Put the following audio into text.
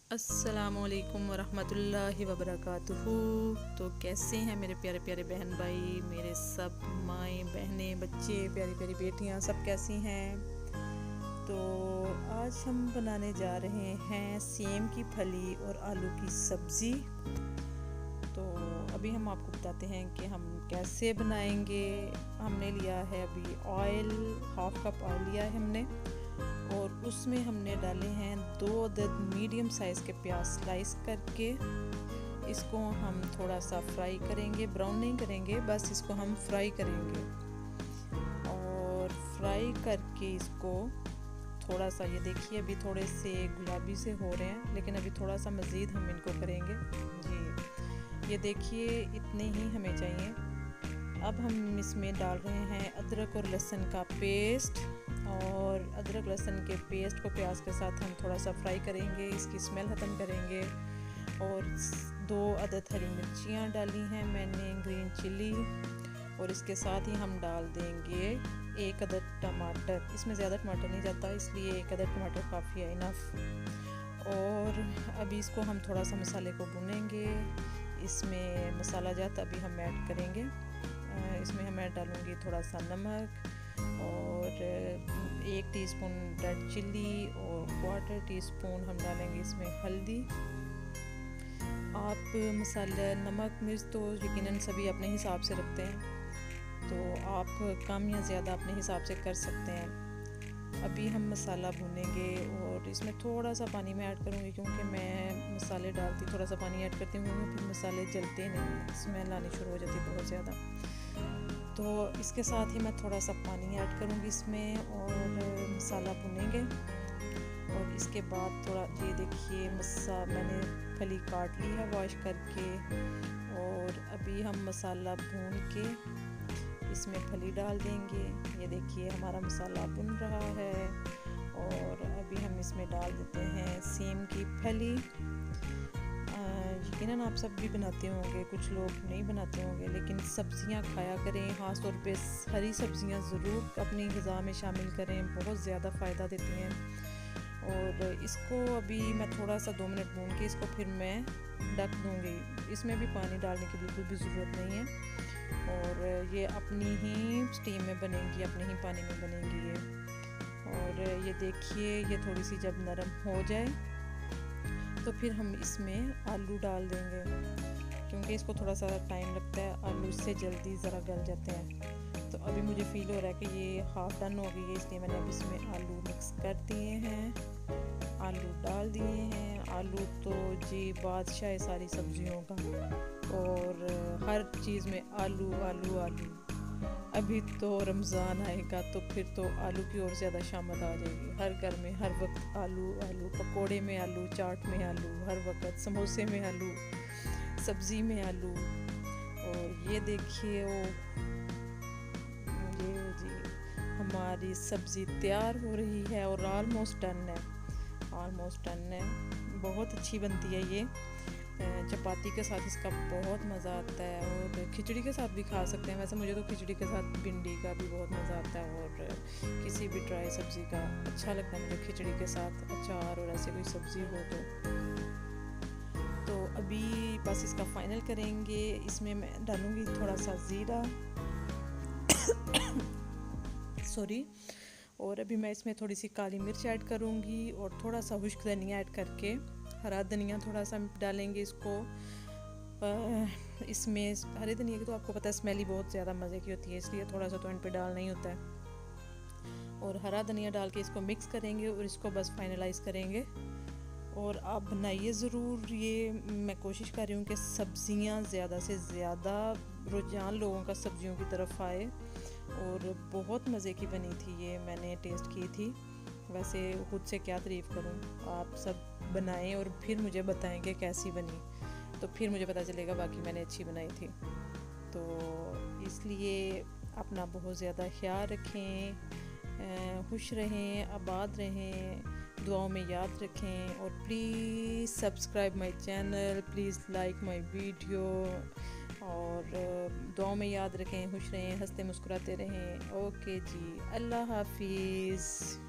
अस्सलामुअलैकुम वरहमतुल्लाहि वबरकातुहू। तो कैसे हैं मेरे प्यारे प्यारे बहन भाई, मेरे सब माएँ बहनें बच्चे प्यारी प्यारी बेटियां सब कैसी हैं। तो आज हम बनाने जा रहे हैं सेम की फली और आलू की सब्ज़ी। तो अभी हम आपको बताते हैं कि हम कैसे बनाएंगे। हमने लिया है अभी ऑयल, हाफ कप ऑयल लिया है हमने, और उसमें हमने डाले हैं 2 अदद मीडियम साइज़ के प्याज स्लाइस करके। इसको हम थोड़ा सा फ्राई करेंगे, ब्राउन नहीं करेंगे, बस इसको हम फ्राई करेंगे। और फ्राई करके इसको थोड़ा सा, ये देखिए अभी थोड़े से गुलाबी से हो रहे हैं, लेकिन अभी थोड़ा सा मज़ीद हम इनको करेंगे जी। ये देखिए इतने ही हमें चाहिए। अब हम इसमें डाल रहे हैं अदरक और लहसुन का पेस्ट, और अदरक लहसुन के पेस्ट को प्याज के साथ हम थोड़ा सा फ्राई करेंगे, इसकी स्मेल ख़त्म करेंगे। और 2 अदद हरी मिर्चियाँ डाली हैं मैंने, ग्रीन चिली, और इसके साथ ही हम डाल देंगे 1 अदद टमाटर। इसमें ज़्यादा टमाटर नहीं जाता, इसलिए 1 अदद टमाटर काफ़ी है, इनफ। और अभी इसको हम थोड़ा सा मसाले को भूनेंगे। इसमें मसाला जाता अभी हम ऐड करेंगे। इसमें हम ऐड डालूँगी थोड़ा सा नमक, और 1 टीस्पून रेड चिल्ली, और 1/4 टीस्पून हम डालेंगे इसमें हल्दी। आप मसाला नमक मिर्च तो यकीनन सभी अपने हिसाब से रखते हैं, तो आप कम या ज़्यादा अपने हिसाब से कर सकते हैं। अभी हम मसाला भूनेंगे, और इसमें थोड़ा सा पानी मैं ऐड करूँगी, क्योंकि मैं मसाले डालती थोड़ा सा पानी ऐड करती हूँ, फिर मसाले जलते नहीं, स्मेल आनी शुरू हो जाती है बहुत ज़्यादा। तो इसके साथ ही मैं थोड़ा सा पानी ऐड करूँगी इसमें, और मसाला भुनेंगे। और इसके बाद थोड़ा, ये देखिए मैंने फली काट ली है वॉश करके, और अभी हम मसाला भून के इसमें फली डाल देंगे। ये देखिए हमारा मसाला भुन रहा है, और अभी हम इसमें डाल देते हैं सेम की फली। यकीनन आप सब भी बनाते होंगे, कुछ लोग नहीं बनाते होंगे, लेकिन सब्जियां खाया करें, ख़ास तौर पे हरी सब्जियां ज़रूर अपनी ग़िज़ा में शामिल करें, बहुत ज़्यादा फ़ायदा देती हैं। और इसको अभी मैं थोड़ा सा 2 मिनट भून के इसको फिर मैं ढक दूँगी। इसमें भी पानी डालने की बिल्कुल भी ज़रूरत नहीं है, और ये अपनी ही स्टीम में बनेंगी, अपने ही पानी में बनेंगी ये। और ये देखिए ये थोड़ी सी जब नरम हो जाए तो फिर हम इसमें आलू डाल देंगे, क्योंकि इसको थोड़ा सा टाइम लगता है, आलू से जल्दी ज़रा गल जाते हैं। तो अभी मुझे फ़ील हो रहा है कि ये हाफ़ डन हो गई है, इसलिए मैंने अब इसमें आलू मिक्स कर दिए हैं, आलू डाल दिए हैं। आलू तो जी बादशाह है सारी सब्जियों का, और हर चीज़ में आलू आलू आलू। अभी तो रमज़ान आएगा तो फिर तो आलू की और ज़्यादा शामत आ जाएगी। हर घर में हर वक्त आलू आलू, पकोड़े में आलू, चाट में आलू, हर वक्त समोसे में आलू, सब्ज़ी में आलू। और ये देखिए ये जी हमारी सब्ज़ी तैयार हो रही है, और ऑलमोस्ट डन है, ऑलमोस्ट डन है। बहुत अच्छी बनती है ये, चपाती के साथ इसका बहुत मज़ा आता है, और खिचड़ी के साथ भी खा सकते हैं। वैसे मुझे तो खिचड़ी के साथ भिंडी का भी बहुत मज़ा आता है, और किसी भी ड्राई सब्ज़ी का अच्छा लगता है मुझे खिचड़ी के साथ, अचार और ऐसे कोई सब्ज़ी हो तो अभी बस इसका फाइनल करेंगे। इसमें मैं डालूँगी थोड़ा सा ज़ीरा सॉरी, और अभी मैं इसमें थोड़ी सी काली मिर्च ऐड करूँगी, और थोड़ा सा खुश्क धनिया ऐड करके, हरा धनिया थोड़ा सा डालेंगे इसको। इसमें हरे धनिया की तो आपको पता है स्मेल ही बहुत ज़्यादा मज़े की होती है, इसलिए थोड़ा सा तो इन पे डालना ही होता है। और हरा धनिया डाल के इसको मिक्स करेंगे, और इसको बस फाइनलाइज़ करेंगे। और आप बनाइए ज़रूर, ये मैं कोशिश कर रही हूँ कि सब्ज़ियाँ ज़्यादा से ज़्यादा रुझान लोगों का सब्ज़ियों की तरफ आए, और बहुत मज़े की बनी थी ये, मैंने टेस्ट की थी। वैसे खुद से क्या तारीफ़ करूँ, आप सब बनाएं और फिर मुझे बताएं कि कैसी बनी, तो फिर मुझे पता चलेगा बाकी मैंने अच्छी बनाई थी। तो इसलिए अपना बहुत ज़्यादा ख्याल रखें, खुश रहें, आबाद रहें, दुआओं में याद रखें, और please subscribe my channel, please like my video, और दुआओं में याद रखें, खुश रहें, हंसते मुस्कुराते रहें। ओके जी, अल्लाह हाफिज़।